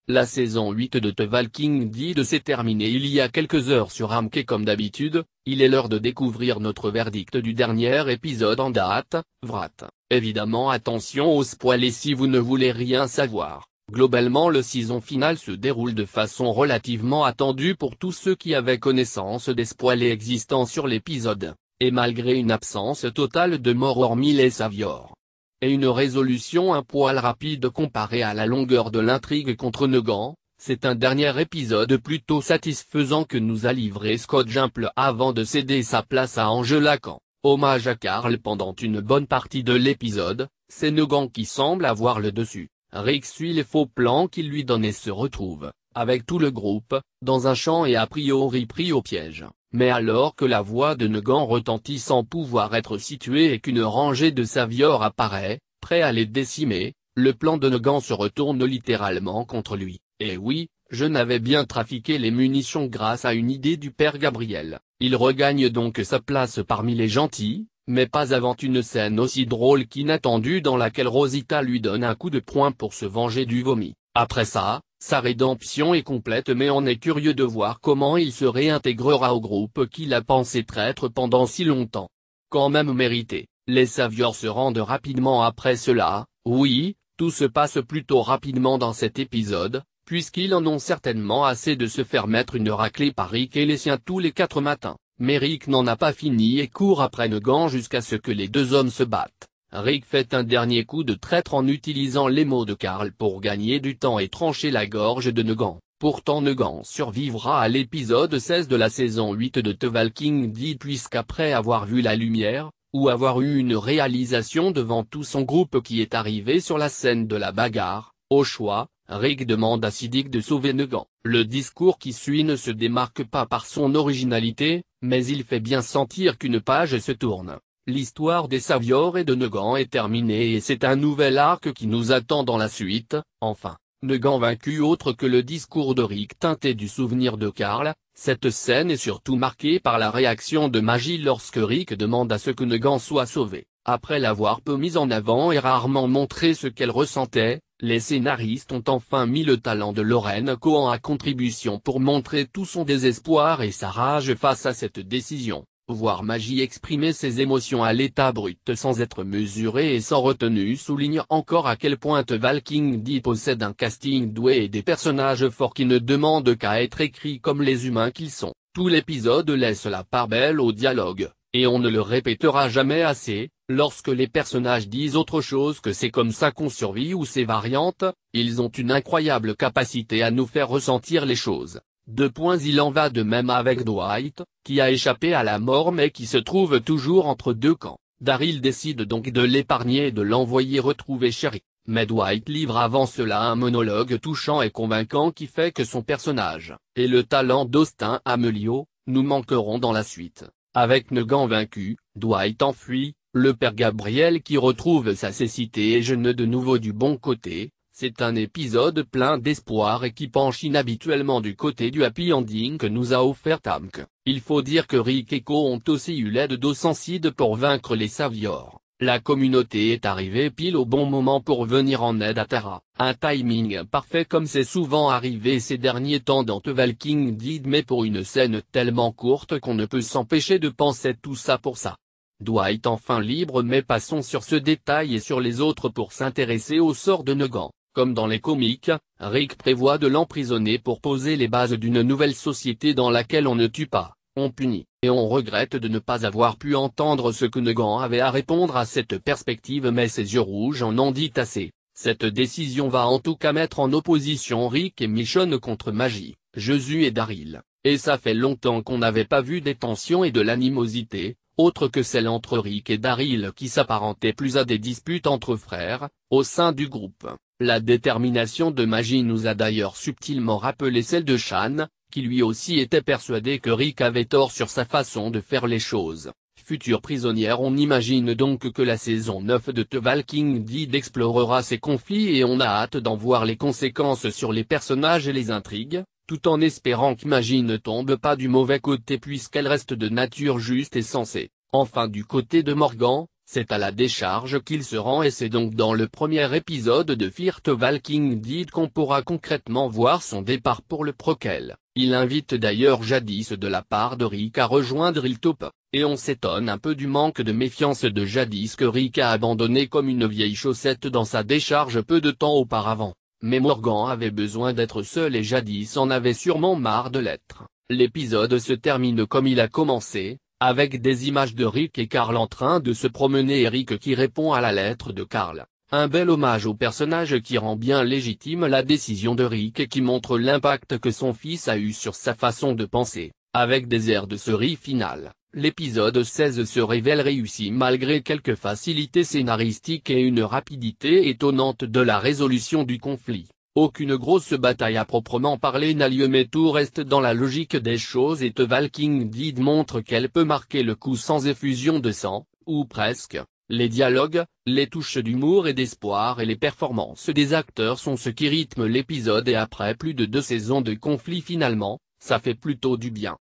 La saison 8 de The Walking Dead s'est terminée il y a quelques heures sur AMC et comme d'habitude, il est l'heure de découvrir notre verdict du dernier épisode en date, Vrat. Évidemment attention aux spoilers si vous ne voulez rien savoir. Globalement le saison finale se déroule de façon relativement attendue pour tous ceux qui avaient connaissance des spoilers existants sur l'épisode, et malgré une absence totale de mort hormis les Saviors. Et une résolution un poil rapide comparée à la longueur de l'intrigue contre Negan, c'est un dernier épisode plutôt satisfaisant que nous a livré Scott Gimple avant de céder sa place à Angela Kang. Hommage à Carl pendant une bonne partie de l'épisode, c'est Negan qui semble avoir le dessus. Rick suit les faux plans qu'il lui donne et se retrouve, avec tout le groupe, dans un champ et a priori pris au piège. Mais alors que la voix de Negan retentit sans pouvoir être située et qu'une rangée de Saviors apparaît, prêt à les décimer, le plan de Negan se retourne littéralement contre lui. Et oui, je n'avais bien trafiqué les munitions grâce à une idée du père Gabriel. Il regagne donc sa place parmi les gentils, mais pas avant une scène aussi drôle qu'inattendue dans laquelle Rosita lui donne un coup de poing pour se venger du vomi. Après ça, sa rédemption est complète mais on est curieux de voir comment il se réintégrera au groupe qu'il a pensé traître pendant si longtemps. Quand même mérité, les Saviors se rendent rapidement après cela, oui, tout se passe plutôt rapidement dans cet épisode, puisqu'ils en ont certainement assez de se faire mettre une raclée par Rick et les siens tous les 4 matins. Mais Rick n'en a pas fini et court après Negan jusqu'à ce que les deux hommes se battent. Rick fait un dernier coup de traître en utilisant les mots de Carl pour gagner du temps et trancher la gorge de Negan. Pourtant Negan survivra à l'épisode 16 de la saison 8 de The Walking Dead puisqu'après avoir vu la lumière, ou avoir eu une réalisation devant tout son groupe qui est arrivé sur la scène de la bagarre, au choix, Rick demande à Siddiq de sauver Negan. Le discours qui suit ne se démarque pas par son originalité, mais il fait bien sentir qu'une page se tourne. L'histoire des Saviors et de Negan est terminée et c'est un nouvel arc qui nous attend dans la suite, enfin. Negan vaincu autre que le discours de Rick teinté du souvenir de Carl, cette scène est surtout marquée par la réaction de Maggie lorsque Rick demande à ce que Negan soit sauvé. Après l'avoir peu mise en avant et rarement montré ce qu'elle ressentait, les scénaristes ont enfin mis le talent de Lauren Cohan à contribution pour montrer tout son désespoir et sa rage face à cette décision. Voir Maggie exprimer ses émotions à l'état brut sans être mesurée et sans retenue souligne encore à quel point The Walking Dead possède un casting doué et des personnages forts qui ne demandent qu'à être écrits comme les humains qu'ils sont. Tout l'épisode laisse la part belle au dialogue, et on ne le répétera jamais assez, lorsque les personnages disent autre chose que c'est comme ça qu'on survit ou ses variantes, ils ont une incroyable capacité à nous faire ressentir les choses. Il en va de même avec Dwight, qui a échappé à la mort mais qui se trouve toujours entre deux camps. Daryl décide donc de l'épargner et de l'envoyer retrouver Sherry. Mais Dwight livre avant cela un monologue touchant et convaincant qui fait que son personnage, et le talent d'Austin Amelio, nous manqueront dans la suite. Avec Negan vaincu, Dwight enfuit, le père Gabriel qui retrouve sa cécité et jeune de nouveau du bon côté. C'est un épisode plein d'espoir et qui penche inhabituellement du côté du happy ending que nous a offert AMC. Il faut dire que Rick et Co ont aussi eu l'aide d'Oceanside pour vaincre les Saviors. La communauté est arrivée pile au bon moment pour venir en aide à Tara. Un timing parfait comme c'est souvent arrivé ces derniers temps dans The Walking Dead mais pour une scène tellement courte qu'on ne peut s'empêcher de penser tout ça pour ça. Dwight enfin libre mais passons sur ce détail et sur les autres pour s'intéresser au sort de Negan. Comme dans les comics, Rick prévoit de l'emprisonner pour poser les bases d'une nouvelle société dans laquelle on ne tue pas, on punit, et on regrette de ne pas avoir pu entendre ce que Negan avait à répondre à cette perspective mais ses yeux rouges en ont dit assez. Cette décision va en tout cas mettre en opposition Rick et Michonne contre Maggie, Josué et Daryl, et ça fait longtemps qu'on n'avait pas vu des tensions et de l'animosité, autre que celle entre Rick et Daryl qui s'apparentait plus à des disputes entre frères, au sein du groupe. La détermination de Maggie nous a d'ailleurs subtilement rappelé celle de Shan, qui lui aussi était persuadé que Rick avait tort sur sa façon de faire les choses. Future prisonnière, on imagine donc que la saison 9 de The Walking Dead explorera ces conflits et on a hâte d'en voir les conséquences sur les personnages et les intrigues, tout en espérant que Maggie ne tombe pas du mauvais côté puisqu'elle reste de nature juste et sensée. Enfin du côté de Morgan, C'est à la décharge qu'il se rend et c'est donc dans le premier épisode de Fear the Walking Dead qu'on pourra concrètement voir son départ pour le Prokel. Il invite d'ailleurs Jadis de la part de Rick à rejoindre Hilltop, et on s'étonne un peu du manque de méfiance de Jadis que Rick a abandonné comme une vieille chaussette dans sa décharge peu de temps auparavant. Mais Morgan avait besoin d'être seul et Jadis en avait sûrement marre de l'être. L'épisode se termine comme il a commencé, avec des images de Rick et Carl en train de se promener et Rick qui répond à la lettre de Carl. Un bel hommage au personnage qui rend bien légitime la décision de Rick et qui montre l'impact que son fils a eu sur sa façon de penser. Avec des airs de série finale, l'épisode 16 se révèle réussi malgré quelques facilités scénaristiques et une rapidité étonnante de la résolution du conflit. Aucune grosse bataille à proprement parler n'a lieu mais tout reste dans la logique des choses et The Walking Dead montre qu'elle peut marquer le coup sans effusion de sang, ou presque. Les dialogues, les touches d'humour et d'espoir et les performances des acteurs sont ce qui rythme l'épisode et après plus de 2 saisons de conflit finalement, ça fait plutôt du bien.